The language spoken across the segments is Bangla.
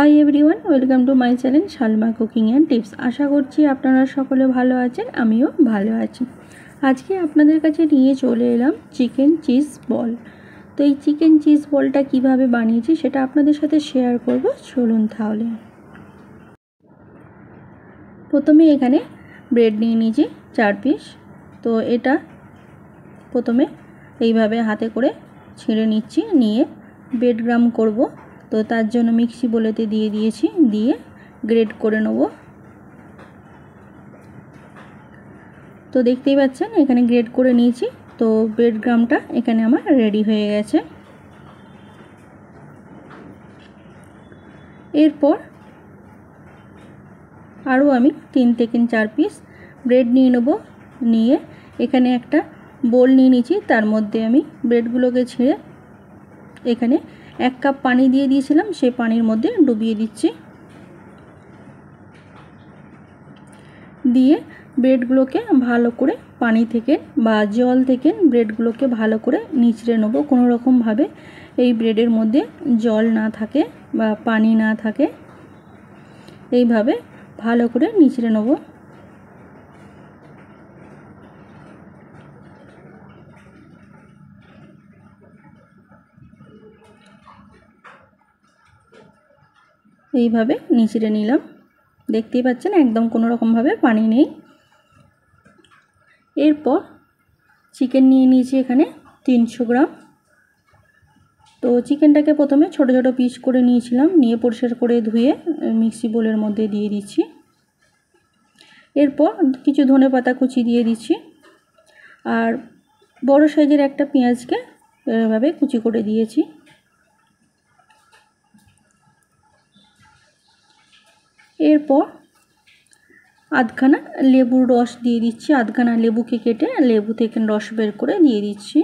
High everyone, welcome to my channel Shalma cooking and tips. আশা করছি আপনারা সকলে ভালো আছেন, আমিও ভালো আছি। আজকে আপনাদের কাছে নিয়ে চলে এলাম চিকেন চিজ বল। তো এই চিকেন চিজ বলটা কিভাবে বানিয়েছি সেটা আপনাদের সাথে শেয়ার করব। চলুন তাহলে। প্রথমে এখানে ব্রেড নিয়ে নিয়েছি 4 পিস। তো এটা প্রথমে এইভাবে হাতে করে ছিঁড়ে নিচ্ছি, নিয়ে ব্রেড গ্রাম করব। তো তার জন্য মিক্সি বোলেতে দিয়ে দিয়েছি, দিয়ে গ্রেড করে নেব। তো দেখতেই পাচ্ছেন এখানে গ্রেড করে নিয়েছি। তো ব্রেড গ্রামটা এখানে আমার রেডি হয়ে গেছে। এরপর আরও আমি 3 থেকে 4 পিস ব্রেড নিয়ে নেব। নিয়ে এখানে একটা বোল নিয়ে নিয়েছি, তার মধ্যে আমি ব্রেডগুলোকে ছিঁড়ে এখানে 1 কাপ পানি দিয়ে দিয়েছিলাম, সেই পানির মধ্যে ডুবিয়ে দিচ্ছি। দিয়ে ব্রেডগুলোকে ভালো করে পানি থেকে বা জল থেকে ব্রেডগুলোকে ভালো করে নিচড়ে নেব। কোনো রকমভাবে এই ব্রেডের মধ্যে জল না থাকে বা পানি না থাকে, এইভাবে ভালো করে নিচড়ে নেব। এইভাবে নিচড়ে নিলাম। দেখতেই পাচ্ছেন একদম কোনো রকমভাবে পানি নেই। এরপর চিকেন নিয়ে নিয়েছি এখানে 300 গ্রাম। তো চিকেনটাকে প্রথমে ছোট ছোট পিস করে নিয়েছিলাম, নিয়ে পরিষ্কার করে ধুয়ে মিক্সি বোলের মধ্যে দিয়ে দিচ্ছি। এরপর কিছু ধনেপাতা কুচি দিয়ে দিচ্ছি, আর বড় সাইজের একটা পেঁয়াজকে এভাবে কুচি করে দিয়েছি। এরপর আধখানা লেবুর রস দিয়ে দিচ্ছি, আধখানা লেবুকে কেটে লেবু থেকে রস বের করে দিয়ে দিচ্ছি।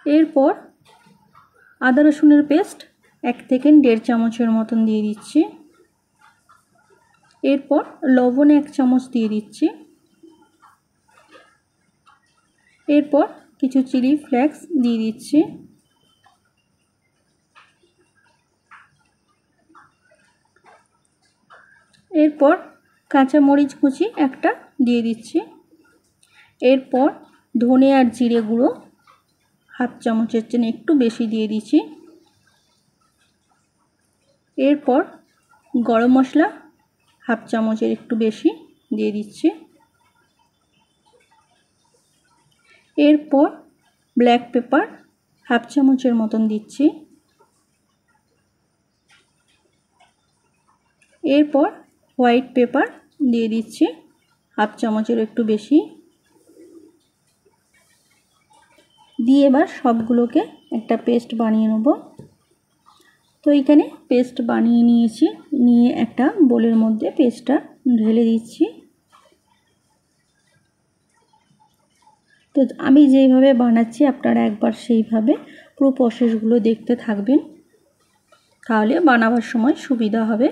এরপর আদা রসুনের পেস্ট 1 থেকে 1.5 চামচের মতন দিয়ে দিচ্ছি। এরপর লবণ 1 চামচ দিয়ে দিচ্ছি। এরপর কিছু চিলি ফ্লেক্স দিয়ে দিচ্ছি। এরপর কাঁচা মরিচ কুচি একটা দিয়ে দিচ্ছি। এরপর ধনে আর জিরে গুঁড়ো 1/2 চামচের চেয়ে একটু বেশি দিয়ে দিচ্ছি। এরপর গরম মশলা 1/2 চামচের একটু বেশি দিয়ে দিচ্ছি। এরপর ব্ল্যাক পেপার 1/2 চামচের মতন দিচ্ছি। এরপর হোয়াইট পেপার দিয়ে দিচ্ছি 1/2 চামচের একটু বেশি। দিয়ে এবার সবগুলোকে একটা পেস্ট বানিয়ে নেব। তো এখানে পেস্ট বানিয়ে নিয়েছি, নিয়ে একটা বোলের মধ্যে পেস্টটা ঢেলে দিচ্ছি। তো আমি যেইভাবে বানাচ্ছি আপনারা একবার সেইভাবে পুরো প্রসেসগুলো দেখতে থাকবেন, তাহলে বানাবার সময় সুবিধা হবে।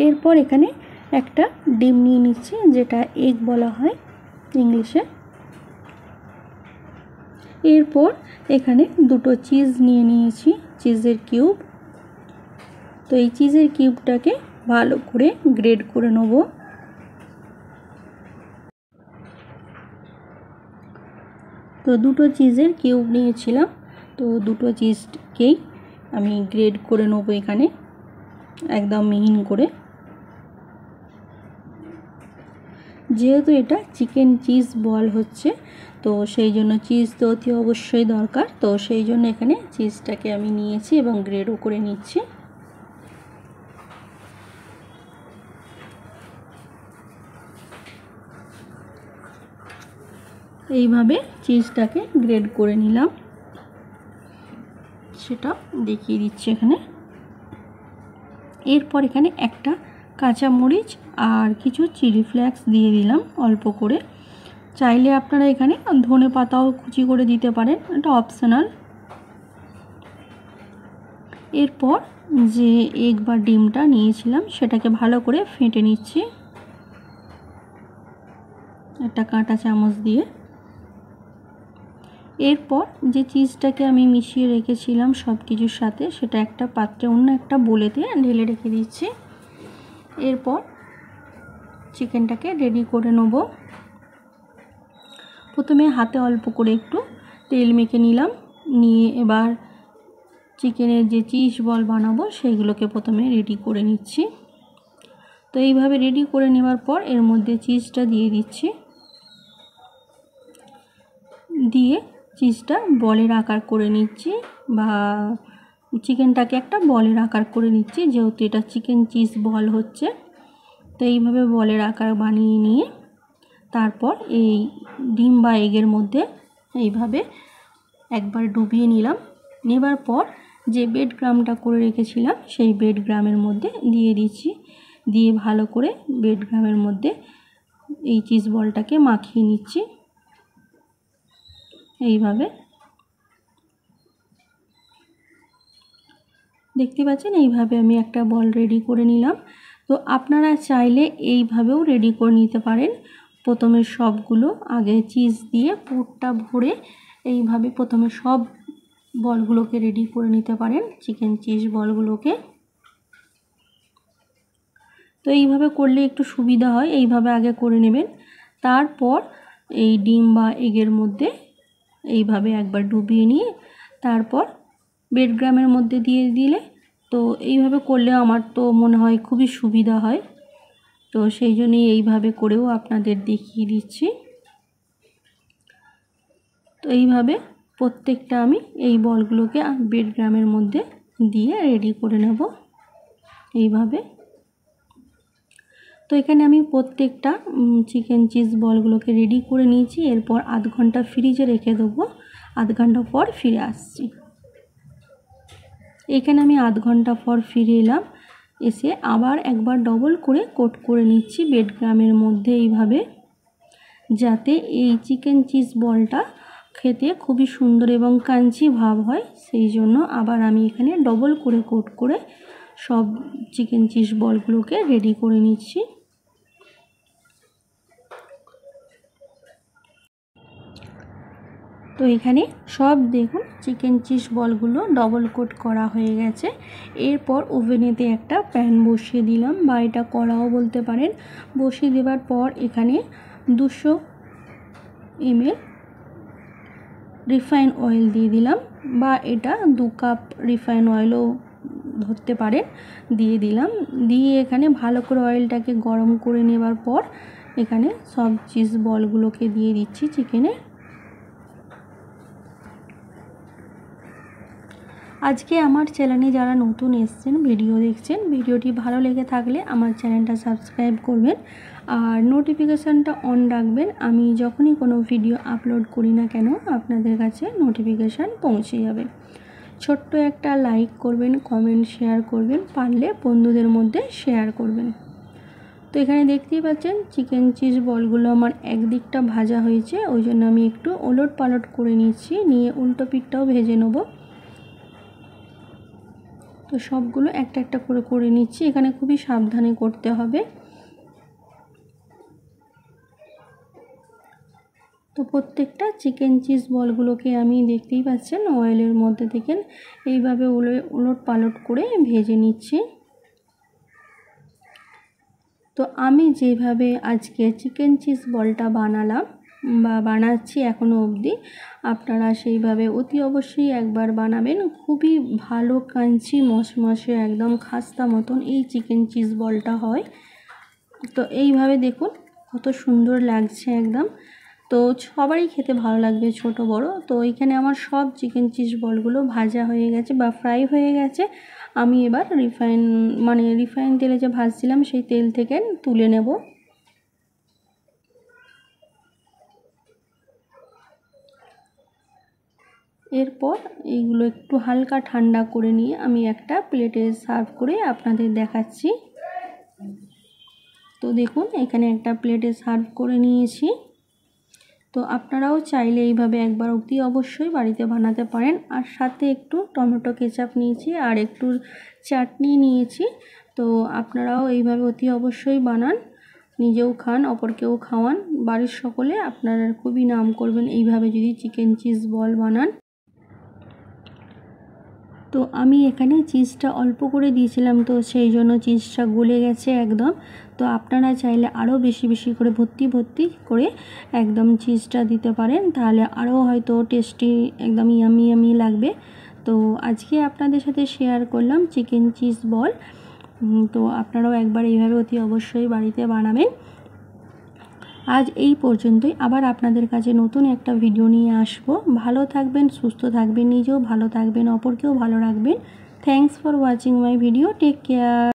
এরপর এখানে একটা ডিম নিয়ে নিচ্ছি, যেটা এগ বলা হয় ইংলিশে। এরপর এখানে 2টো চিজ নিয়ে নিয়েছি, চিজের কিউব। তো এই চিজের কিউবটাকে ভালো করে গ্রেড করে নেব। তো 2টো চিজের কিউব নিয়েছিলাম, তো 2টো চিজকেই আমি গ্রেড করে নেব এখানে একদম মিহিন করে। যেহেতু এটা চিকেন চিজ বল হচ্ছে, তো সেই জন্য চিজ তো অতি অবশ্যই দরকার। তো সেই জন্য এখানে চিজটাকে আমি নিয়েছি এবং গ্রেডও করে নিচ্ছি। এইভাবে চিজটাকে গ্রেড করে নিলাম, সেটা দেখিয়ে দিচ্ছি এখানে। এরপর এখানে একটা কাঁচা মরিচ আর কিছু চিলি ফ্লেক্স দিয়ে দিলাম অল্প করে। চাইলে আপনারা এখানে ধনে পাতাও কুচি করে দিতে পারেন, এটা অপশনাল। এরপর যে এগ বা ডিমটা নিয়েছিলাম সেটাকে ভালো করে ফেটে নিচ্ছি একটা কাঁটা চামচ দিয়ে। এরপর যে চিজটাকে আমি মিশিয়ে রেখেছিলাম সব কিছুর সাথে সেটা একটা পাত্রে অন্য একটা বোলেতে ঢেলে রেখে দিচ্ছি। এরপর চিকেনটাকে রেডি করে নেব। প্রথমে হাতে অল্প করে একটু তেল মেখে নিলাম, নিয়ে এবার চিকেনের যে চিজ বল বানাবো সেইগুলোকে প্রথমে রেডি করে নিচ্ছি। তো এইভাবে রেডি করে নেওয়ার পর এর মধ্যে চিজটা দিয়ে দিচ্ছি, দিয়ে চিজটা বলের আকার করে নিচ্ছি বা চিকেনটাকে একটা বলের আকার করে নিচ্ছি, যেহেতু এটা চিকেন চিজ বল হচ্ছে। তো এইভাবে বলের আকার বানিয়ে নিয়ে তারপর এই ডিম বা এগের মধ্যে এইভাবে একবার ডুবিয়ে নিলাম। নেবার পর যে ব্রেড ক্রাম্বটা করে রেখেছিলাম সেই ব্রেড ক্রাম্বের মধ্যে দিয়ে দিচ্ছি, দিয়ে ভালো করে ব্রেড ক্রাম্বের মধ্যে এই চিজ বলটাকে মাখিয়ে নিচ্ছি। এইভাবে দেখতে পাচ্ছেন, এইভাবে আমি একটা বল রেডি করে নিলাম। তো আপনারা চাইলে এইভাবেও রেডি করে নিতে পারেন। প্রথমে সবগুলো আগে চিজ দিয়ে পুরটা ভরে এইভাবে প্রথমে সব বলগুলোকে রেডি করে নিতে পারেন, চিকেন চিজ বলগুলোকে। তো এইভাবে করলে একটু সুবিধা হয়, এইভাবে আগে করে নেবেন। তারপর এই ডিম বা এগের মধ্যে এইভাবে একবার ডুবিয়ে নিয়ে তারপর ব্রেড ক্রাম্বের মধ্যে দিয়ে দিলে, তো এইভাবে করলে আমার তো মনে হয় খুবই সুবিধা হয়। তো সেই জন্যই এইভাবে করেও আপনাদের দেখিয়ে দিচ্ছি। তো এইভাবে প্রত্যেকটা আমি এই বলগুলোকে ব্রেড ক্রাম্বের মধ্যে দিয়ে রেডি করে নেব এইভাবে। তো এখানে আমি প্রত্যেকটা চিকেন চিজ বলগুলোকে রেডি করে নিয়েছি। এরপর আধ ঘন্টা ফ্রিজে রেখে দেবো, আধ ঘন্টা পর ফিরে আসছি। এখানে আমি আধ ঘন্টা পর ফিরে এলাম, এসে আবার একবার ডবল করে কোট করে নিচ্ছি ব্রেড ক্রাম্বের মধ্যে এইভাবে, যাতে এই চিকেন চিজ বলটা খেতে খুবই সুন্দর এবং ক্রাঞ্চি ভাব হয়। সেই জন্য আবার আমি এখানে ডবল করে কোট করে সব চিকেন চিজ বলগুলোকে রেডি করে নিচ্ছি। তো এখানে সব দেখুন চিকেন চিজ বলগুলো ডবল কোট করা হয়ে গেছে। এরপর ওভেনেতে একটা প্যান বসিয়ে দিলাম, বা এটা কড়াও বলতে পারেন। বসিয়ে দেওয়ার পর এখানে 200 ml রিফাইন অয়েল দিয়ে দিলাম, বা এটা 2 কাপ রিফাইন অয়েলও ধরতে পারেন, দিয়ে দিলাম। দিয়ে এখানে ভালো করে অয়েলটাকে গরম করে নেবার পর এখানে সব চিজ বলগুলোকে দিয়ে দিচ্ছি চিকেনে। আজকে আমার চ্যানেলে যারা নতুন এসেছেন ভিডিও দেখছেন, ভিডিওটি ভালো লেগে থাকলে আমার চ্যানেলটা সাবস্ক্রাইব করবেন আর নোটিফিকেশানটা অন রাখবেন। আমি যখনই কোনো ভিডিও আপলোড করি না কেন আপনাদের কাছে নোটিফিকেশান পৌঁছে যাবে। ছোট্ট একটা লাইক করবেন, কমেন্ট শেয়ার করবেন, পারলে বন্ধুদের মধ্যে শেয়ার করবেন। তো এখানে দেখতেই পাচ্ছেন চিকেন চিজ বলগুলো আমার একদিকটা ভাজা হয়েছে, ওই জন্য আমি একটু ওলট পালট করে নিচ্ছি, নিয়ে উল্টো পিঠটাও ভেজে নেব। তো সবগুলো একটা একটা করে করে নিচ্ছি, এখানে খুবই সাবধানে করতে হবে। তো প্রত্যেকটা চিকেন চিজ বলগুলোকে আমি দেখতেই পাচ্ছেন অয়েলের মধ্যে থেকে এইভাবে উলট পালট করে ভেজে নিচ্ছি। তো আমি যেভাবে আজকে চিকেন চিজ বলটা বানালাম বা বানাচ্ছি এখনও অবধি, আপনারা সেইভাবে অতি অবশ্যই একবার বানাবেন। খুবই ভালো ক্রাঞ্চি মশমশে একদম খাস্তা মতন এই চিকেন চিজ বলটা হয়। তো এইভাবে দেখুন কত সুন্দর লাগছে একদম। তো সবারই খেতে ভালো লাগবে, ছোট বড়। তো এইখানে আমার সব চিকেন চিজ বলগুলো ভাজা হয়ে গেছে বা ফ্রাই হয়ে গেছে। আমি এবার রিফাইন তেলে যে ভাজছিলাম সেই তেল থেকে তুলে নেব। এরপর এইগুলো একটু হালকা ঠান্ডা করে নিয়ে আমি একটা প্লেটে সার্ভ করে আপনাদের দেখাচ্ছি। তো দেখুন এখানে একটা প্লেটে সার্ভ করে নিয়েছি। তো তো আপনারাও চাইলে এইভাবে একবার অবধি অবশ্যই বাড়িতে বানাতে পারেন। আর সাথে একটু টমেটো কেচাপ নিয়েছি আর একটু চাটনি নিয়েছি। তো আপনারাও এইভাবে অতি অবশ্যই বানান, নিজেও খান, অপরকেও খাওয়ান। বাড়ির সকলে আপনারা খুবই নাম করবেন এইভাবে যদি চিকেন চিজ বল বানান। তো আমি এখানে চিজটা অল্প করে দিয়েছিলাম, তো সেই জন্য চিজটা গলে গেছে একদম। তো আপনারা চাইলে আরও বেশি বেশি করে ভর্তি করে একদম চিজটা দিতে পারেন, তাহলে আরও হয়তো টেস্টি একদম ইয়ামি ইয়ামি লাগবে। তো আজকে আপনাদের সাথে শেয়ার করলাম চিকেন চিজ বল। তো আপনারাও একবার এইভাবে অতি অবশ্যই বাড়িতে বানাবেন। আজ এই পর্যন্তই, আবার আপনাদের কাছে নতুন একটা ভিডিও নিয়ে আসবো। ভালো থাকবেন, সুস্থ থাকবেন, নিজেও ভালো থাকবেন, অপরকেও ভালো রাখবেন। Thanks for watching my video. Take care.